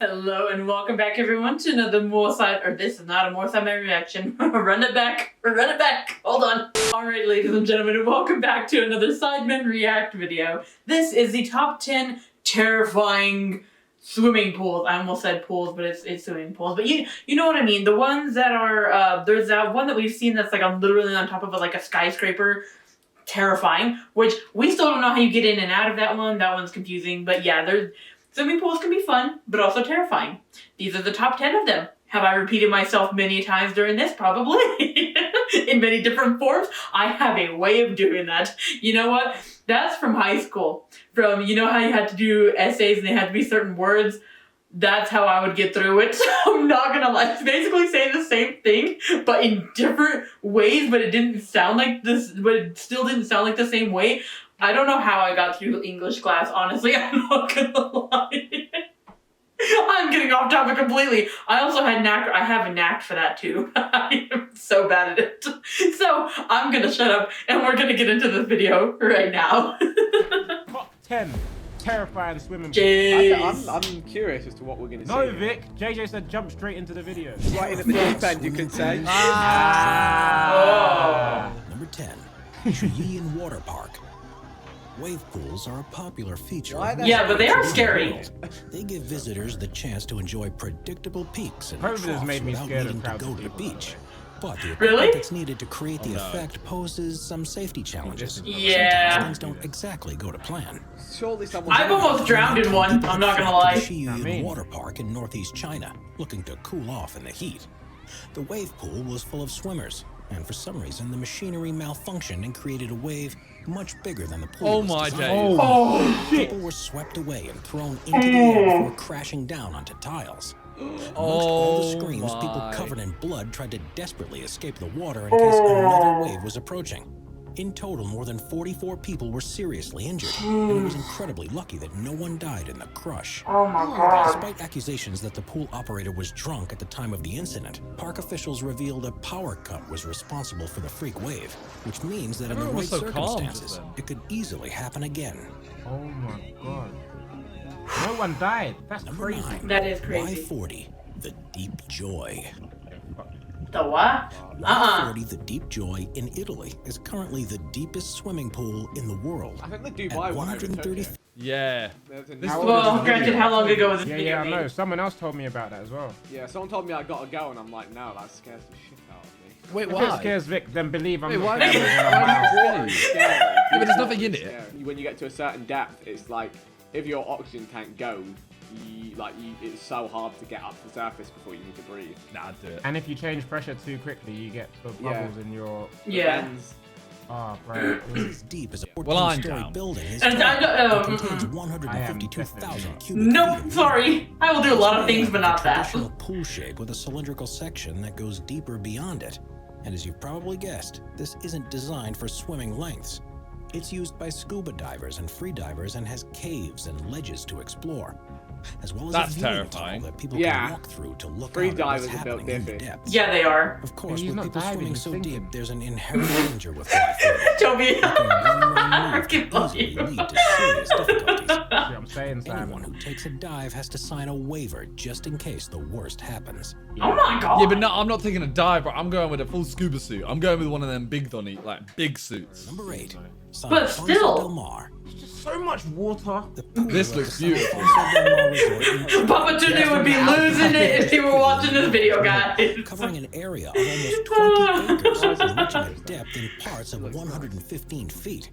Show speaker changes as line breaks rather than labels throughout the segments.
Hello and welcome back everyone to another this is not a more Sidemen reaction. Run it back, hold on. Alright ladies and gentlemen, welcome back to another Sidemen React video. This is the top 10 terrifying swimming pools. I almost said pools, but it's swimming pools. But you know what I mean. The ones that are, there's that one that we've seen that's like literally on top of like a skyscraper. Terrifying, which we still don't know how you get in and out of that one. That one's confusing, but yeah, swimming pools can be fun, but also terrifying. These are the top 10 of them. Have I repeated myself many times during this? Probably. In many different forms. I have a way of doing that. You know what? That's from high school. From, you know how you had to do essays and they had to be certain words? That's how I would get through it. I'm not gonna lie. It's basically saying the same thing, but in different ways, but it didn't sound like this, but it still didn't sound like the same way. I don't know how I got through English class, honestly. I'm not gonna lie. I'm getting off topic completely. I also had I have a knack for that too. I am so bad at it. So I'm gonna shut up and we're gonna get into this video right now.
Top 10 terrifying swimming pools.
I'm curious as to what we're gonna see.
No, Vic. JJ said jump straight into the video.
Right in at the deep end, you could say.
Number 10, Chilean Water Park. Wave pools are a popular feature.
Yeah, but they are scary.
They give visitors the chance to enjoy predictable peaks and
COVID has
troughs
made me
without
scared of
needing to
crowds
go
of
to the
people.
beach. But the
Really?
equipment that's needed to create the effect poses some safety challenges.
Yeah.
Sometimes things don't exactly go to plan.
Surely someone.
I've almost drowned in one, I'm not gonna lie.
Chilean Water Park in northeast China, looking to cool off in the heat. The wave pool was full of swimmers, and for some reason the machinery malfunctioned and created a wave much bigger than the pool.
Oh
was
my
designed.
days.
Oh shit.
People were swept away and thrown into the air before crashing down onto tiles. Amongst all the screams, people covered in blood tried to desperately escape the water in case another wave was approaching. In total, more than 44 people were seriously injured, and it was incredibly lucky that no one died in the crush.
Oh my god.
Despite accusations that the pool operator was drunk at the time of the incident, park officials revealed a power cut was responsible for the freak wave, which means that in the
Everyone
right
was so calm
circumstances,
just then.
it could easily happen again.
Oh my god. No one died. That's
Number
crazy.
9.
That is crazy.
Y40, the Deep Joy.
The what?
Y40, the Deep Joy in Italy is currently the deepest swimming pool in the world.
I think the
At
Dubai one.
130 feet.
Yeah.
Well, granted, how long ago was this
Yeah,
video
I
made?
know. Someone else told me about that as well.
Yeah, someone told me I gotta go, and I'm like, no, that scares the shit out of me.
Wait,
If it
why?
scares Vic, then believe I'm
Wait,
not
why?
scared.
Why
It's scary.
Yeah, but there's nothing in it.
Scary. When you get to a certain depth, it's like if your oxygen tank goes, it's so hard to get up to the surface before you need to breathe.
Nah, do it.
And if you change pressure too quickly, you get the bubbles in your...
Yeah.
Depends.
Oh, bro.
as deep as a
Well, I'm
14-story
down.
building is
And
tall.
I
It contains
don't,
152,000 cubic feet
nope,
of
sorry. I will do a lot of things, but not
a
that.
traditional pool shape with a cylindrical section that goes deeper beyond it. And as you've probably guessed, this isn't designed for swimming lengths. It's used by scuba divers and free divers and has caves and ledges to explore, as well as
That's
a viewing
terrifying.
tunnel that people
Yeah.
can walk through to look
Free
out at what's
divers are built
happening in the
different.
depths.
Yeah, they are.
Of course,
He's
with
not
people
diving,
swimming
he's
so
thinking.
deep, there's an inherent danger with Y40.
Toby.
One wrong move
Keep
can easily
going.
lead to serious difficulties.
See what I'm saying,
Anyone
Simon?
who takes a dive has to sign a waiver just in case the worst happens.
Oh my god.
Yeah, but no, I'm not taking a dive, bro. I'm going with a full scuba suit. I'm going with one of them big donny, like big suits.
Number 8. San
But
Alfonso
still.
Del Mar.
So much water.
The pool
This
at
looks
the San
beautiful.
Alfonso Del Mar Resort in
Papa Tunde would be losing it if he were watching this video, guys.
covering an area of almost 20 acres and reaching a depth in parts of 115 feet.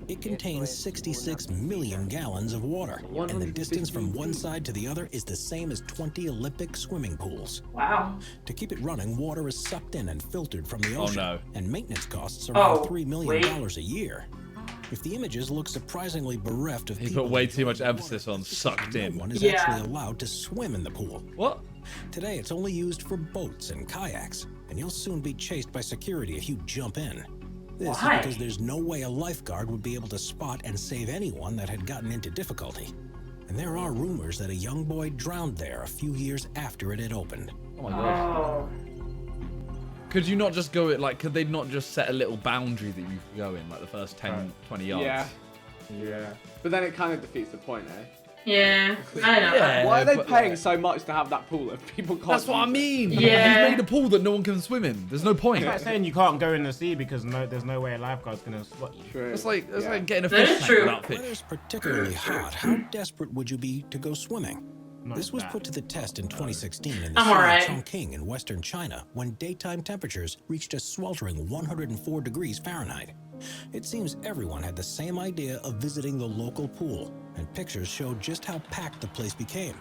It contains 66 million gallons of water, and the distance from one side to the other is the same as 20 Olympic swimming pools.
Wow.
To keep it running, water is sucked in and filtered from the ocean,
no.
and maintenance costs around
Oh,
$3 million a year. If the images look surprisingly bereft of
He
people,
put way too much emphasis on sucked
no
in.
one is
Yeah.
actually allowed to swim in the pool.
What?
Today, it's only used for boats and kayaks, and you'll soon be chased by security if you jump in. This
Why?
is because there's no way a lifeguard would be able to spot and save anyone that had gotten into difficulty. And there are rumors that a young boy drowned there a few years after it had opened.
Oh my god.
Oh.
Could you not just go it like? Could they not just set a little boundary that you could go in, like the first 10, 20 yards?
Yeah.
Yeah.
But then it kind of defeats the point, eh?
Yeah, I know.
Yeah.
Why are they
but,
paying
like-
so much to have that pool if people can't?
That's what I
use it?
mean.
Yeah.
He's made a pool that no one can swim in. There's no point.
It's like saying you can't go in the sea because there's no way a lifeguard's gonna spot you.
True.
It's like
Yeah.
getting a
That
fish
is
tank
true.
without fish.
Weather's particularly hot. How desperate would you be to go swimming?
Not
This was
that.
put to the test in 2016 in the
I'm
city
alright.
of Chongqing in western China when daytime temperatures reached a sweltering 104 degrees Fahrenheit. It seems everyone had the same idea of visiting the local pool, and pictures showed just how packed the place became.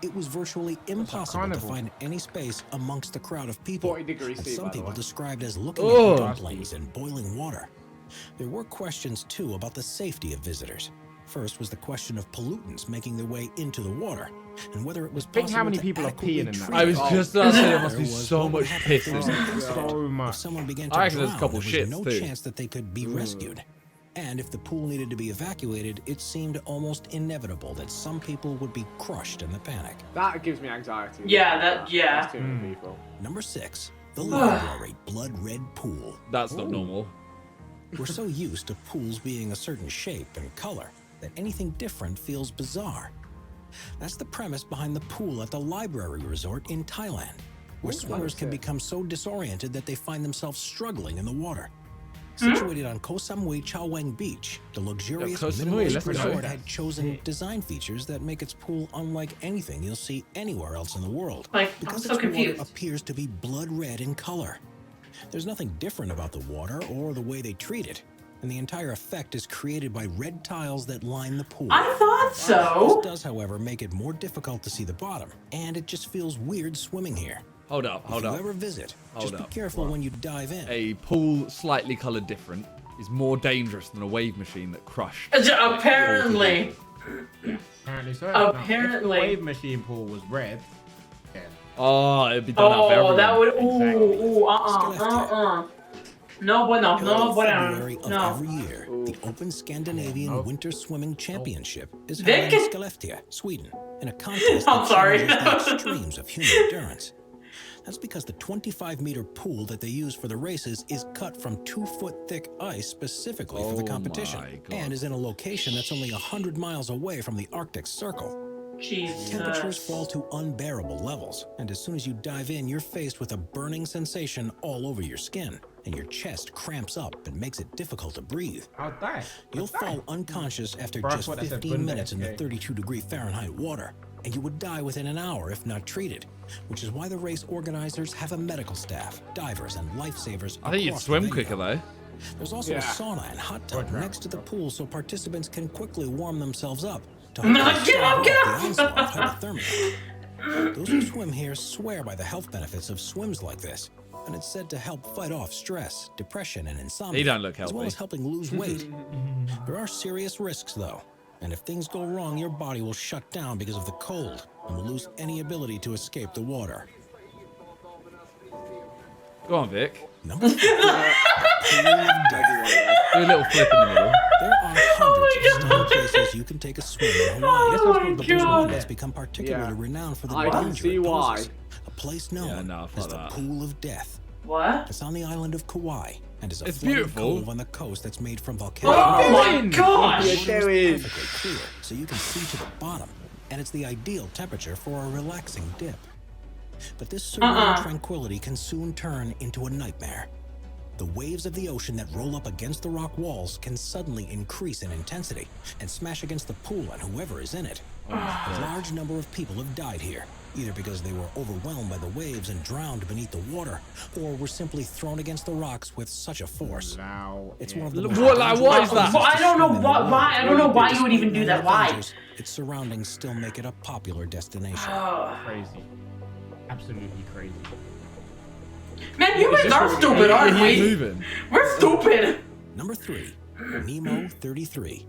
It was virtually impossible to
carnival.
find any space amongst the crowd of people,
40 degrees
and
C,
some
by the
people
way.
described as looking
Oh.
at dumplings in boiling water. There were questions, too, about the safety of visitors. First was the question of pollutants making their way into the water, and whether it was
Think
possible
how many
to
people are
adequately
peeing in that.
treat
I was
it.
just about to say there
There
must be
was
so
what would
much
happen
piss
if
in
something
there.
started.
So
If
much.
someone began
I
to
reckon there's a
drown,
couple
there was
shits,
no
too.
chance that they could be rescued. And if the pool needed to be evacuated, it seemed almost inevitable that some people would be crushed in the panic.
That gives me anxiety.
Yeah, yeah.
That's too many people.
Number 6, the library blood red pool.
That's not normal.
We're so used to pools being a certain shape and color that anything different feels bizarre. That's the premise behind the pool at the library resort in Thailand, where swimmers can become so disoriented that they find themselves struggling in the water. Situated on Koh Samui Chao Wang Beach, the luxurious
Koh Samui,
minimalist
let's go.
resort had chosen design features that make its pool unlike anything you'll see anywhere else in the world.
Like, I'm
Because
so
its water
confused.
appears to be blood red in color. There's nothing different about the water or the way they treat it, and the entire effect is created by red tiles that line the pool.
I thought so.
This does, however, make it more difficult to see the bottom, and it just feels weird swimming here.
Hold up.
If you ever visit, just be careful when you dive in.
A pool slightly coloured different is more dangerous than a wave machine that crushed.
Apparently.
Apparently so.
Apparently.
Now, if the wave machine pool was red, yeah.
Oh, it'd be done up for
Oh,
everyone.
that would.
Exactly.
No, bueno,
Held
no,
in
bueno.
February of
No.
every year, the Open Scandinavian Winter Swimming Championship is
Vic?
held in Skellefteå, Sweden, in a contest
I'm
that
sorry.
challenges the extremes of human endurance. That's because the 25-meter pool that they use for the races is cut from 2-foot thick ice specifically for the
Oh
competition,
my God.
and is in a location that's only 100 miles away from the Arctic Circle. Temperatures fall
Jesus.
to unbearable levels, and as soon as you dive in, you're faced with a burning sensation all over your skin, and your chest cramps up and makes it difficult to breathe.
I'll die.
You'll fall unconscious after
Bro, I
just
thought that said
15
Bunde,
minutes in the
okay.
32-degree Fahrenheit water, and you would die within an hour if not treated, which is why the race organizers have a medical staff, divers, and lifesavers.
I think you'd
across the
swim
venue.
quicker though.
There's also
Yeah.
a sauna and hot tub
drown.
next to the pool so participants can quickly warm themselves up to
No,
hopefully
get up,
stave
get
off
up!
the onslaught of hypothermia. Those who swim here swear by the health benefits of swims like this, and it's said to help fight off stress, depression, and insomnia,
He don't look
as well
healthy.
as helping lose weight. There are serious risks, though, and if things go wrong, your body will shut down because of the cold and will lose any ability to escape the water.
Go on, Vic.
Number 4, Pool of Death.
Do a little flip in the middle.
There are hundreds of stunning places you can take a swim in Hawaii.
Oh my
But there's one
God.
that's become particularly
Yeah.
renowned for the
I can
danger
see
it
why.
poses. A place known
Yeah, no,
as
fuck
the
that.
Pool of Death.
What?
It's on the island of Kauai and is a
It's
flooded
beautiful.
cove on the coast that's made from volcanic
Oh
rock.
my
The
gosh!
water
there
is
is.
perfectly clear, so you can see to the bottom, and it's the ideal temperature for a relaxing dip. But this serene tranquility can soon turn into a nightmare. The waves of the ocean that roll up against the rock walls can suddenly increase in intensity and smash against the pool and whoever is in it. A large number of people have died here, either because they were overwhelmed by the waves and drowned beneath the water, or were simply thrown against the rocks with such a force.
Allow
It's
it.
one of the
Look,
most
what- like, what is
dangerous
that?
places
I
to
don't know
swim in the
why.
world.
I don't know why you would even do
Despite
that.
all the
Why?
dangers, its surroundings still make it a popular destination.
Crazy. Absolutely crazy.
Man, you guys are stupid, aren't
He's
we?
moving.
We're stupid.
Number 3, Nemo 33.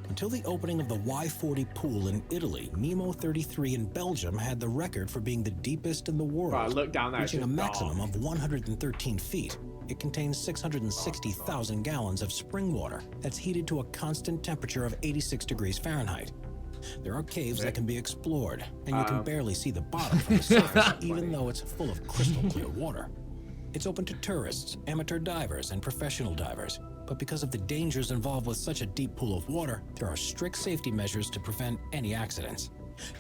Until the opening of the Y40 pool in Italy, Nemo 33 in Belgium had the record for being the deepest in the world,
Right, look down there, it's
reaching a
just
maximum
dark.
of 113 feet. It contains 660,000 gallons of spring water that's heated to a constant temperature of 86 degrees Fahrenheit. There are caves that can be explored, and you can barely see the bottom from the surface, even though it's full of crystal clear water. It's open to tourists, amateur divers, and professional divers. But because of the dangers involved with such a deep pool of water, there are strict safety measures to prevent any accidents.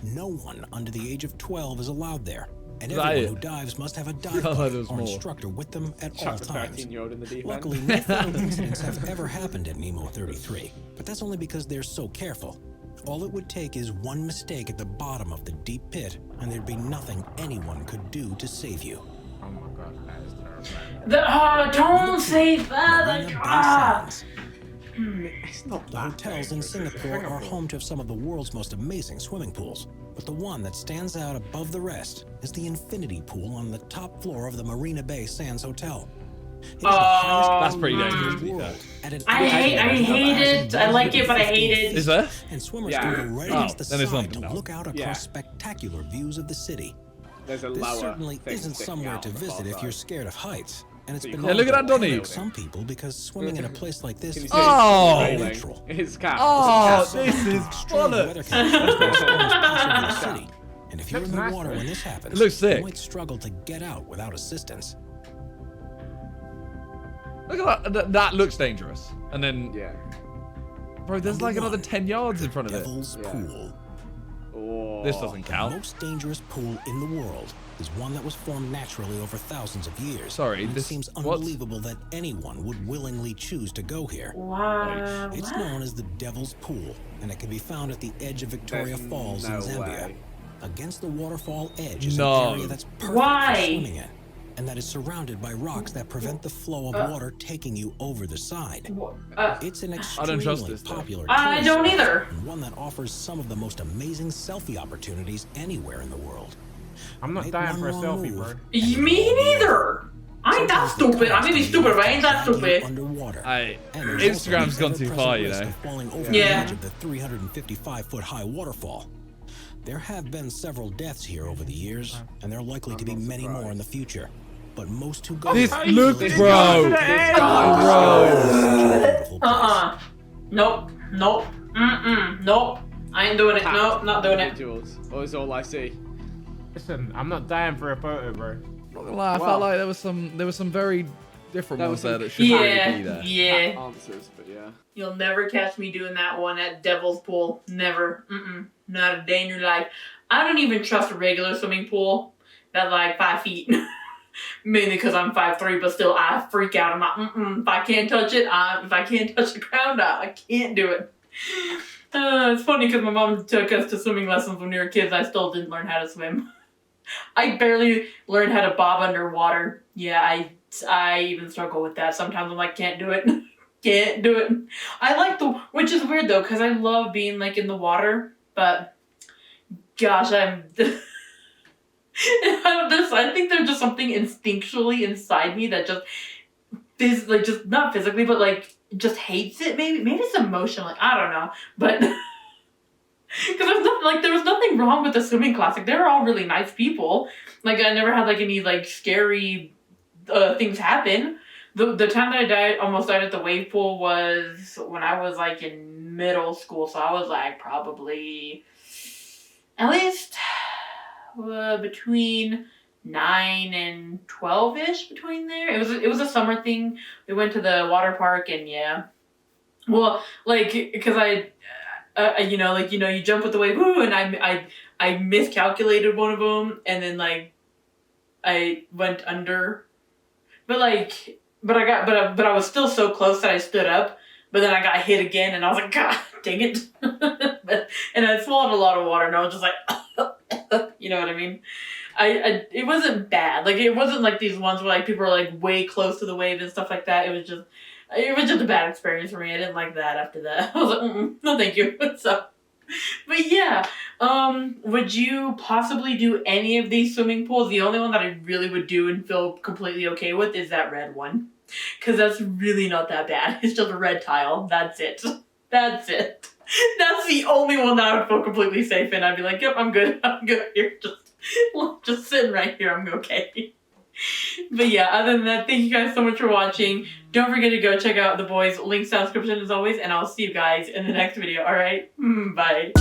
No one under the age of 12 is allowed there, and everyone who dives must have a dive buddy or instructor with them at all times.
In the deep
Luckily, no fatal incidents have ever happened at Nemo 33, but that's only because they're so careful. All it would take is one mistake at the bottom of the deep pit, and there'd be nothing anyone could do to save you.
Oh my god, that is terrible.
Don't say that.
Marina
Like,
Bay
ah.
Sands.
It's not
The
that
hotels in
dangerous.
Singapore are home to some of the world's most amazing swimming pools, but the one that stands out above the rest is the infinity pool on the top floor of the Marina Bay Sands Hotel. It is the highest
That's pretty
pool in
dangerous,
the
to be
world,
fair.
at an
I hate it. I like it, but I hate it.
Is there?
And swimmers
Yeah.
can go right
Oh,
against the
then it's
side
not
to
enough.
look out across
Yeah.
spectacular views of the city.
There's a
This
lower
certainly
thing
isn't
sticking
somewhere
out
to
on the far
visit if
side.
you're scared of heights. And it's
So you
been
can't
look at that
known to
Donny.
help some people because swimming in a place like this
Can you
is
see
Oh.
it's raining?
natural.
It's cat.
Oh,
It's cat.
this is
Extreme weather
bollocks.
conditions make storms possible in the city. And if you're in
Looks
the
nice,
water
though.
when this happens,
It looks sick.
you might struggle to get out without assistance.
Look at that. That looks dangerous. And then,
Yeah.
bro, there's like another 10 yards in front of it.
Devil's
Yeah.
Pool.
Oh.
This doesn't
The
count.
most dangerous pool in the world is one that was formed naturally over thousands of years.
Sorry,
And it
this-
seems
what?
unbelievable that anyone would willingly choose to go here.
Wow.
It's known as the Devil's Pool, and it can be found at the edge of Victoria
There's
Falls
no
in Zambia.
way.
Against the waterfall edge is
No.
an area that's perfect
Why?
for swimming in, and that is surrounded by rocks that prevent the flow of water taking you over the side. It's an
I don't trust
extremely
this, though.
popular
I
tourist
don't
spot,
either.
and one that offers some of the most amazing selfie opportunities anywhere in the world.
I'm not
Make
dying
one
for a
wrong
selfie,
move,
bro.
and you're
Me
all
neither. I ain't that stupid. I may be stupid, but I ain't that stupid.
Underwater.
I,
And there's also
Instagram's
the
gone too far, you
ever-present
know.
risk of falling over
Yeah.
the edge of the 355-foot high waterfall. There have been several deaths here over the years, and there are likely to be
not
many
surprised.
more in the future. But most who go
This
there
look,
really
bro.
enjoy it.
Bro.
It's such a wonderful place.
Nope. Nope. Nope. I ain't doing it. Nope. Not doing it.
Individuals. Or is all I see.
Listen, I'm not dying for a photo, bro.
Not gonna lie, I
Wow.
felt like there was some very different
There
ones
was
there
some-
that shouldn't really be
Yeah.
there.
Yeah.
Answers, but yeah.
You'll never catch me doing that one at Devil's Pool. Never. Not a day in your life. I don't even trust a regular swimming pool that's like 5 feet. Mainly because I'm 5'3", but still I freak out. I'm like, if I can't touch it, if I can't touch the ground, I can't do it. It's funny because my mom took us to swimming lessons when we were kids. I still didn't learn how to swim. I barely learned how to bob underwater. Yeah, I even struggle with that. Sometimes I'm like, can't do it. Can't do it. I like which is weird though, because I love being like in the water, but gosh, I think there's just something instinctually inside me that just not physically, but like just hates it. Maybe it's emotionally. I don't know, but because there was nothing wrong with the swimming class. Like they were all really nice people. Like I never had like any like scary things happen. The time that I almost died at the wave pool was when I was like in middle school. So I was like probably at least between 9 and 12-ish between there. It was a summer thing. We went to the water park and yeah. Well, like, because you jump with the wave, woo, and I miscalculated one of them, and then like I went under, but I was still so close that I stood up, but then I got hit again, and I was like, God, dang it, and I swallowed a lot of water, and I was just like, you know what I mean? It wasn't bad, like it wasn't like these ones where like people are like way close to the wave and stuff like that. It was just a bad experience for me. I didn't like that after that. I was like, no thank you. So, but yeah, would you possibly do any of these swimming pools? The only one that I really would do and feel completely okay with is that red one. Because that's really not that bad. It's just a red tile. That's it. That's it. That's the only one that I would feel completely safe in. I'd be like, yep, I'm good. I'm good here. Just sitting right here. I'm okay. But yeah, other than that, thank you guys so much for watching. Don't forget to go check out the boys' links down in the description as always, and I'll see you guys in the next video, alright? Bye.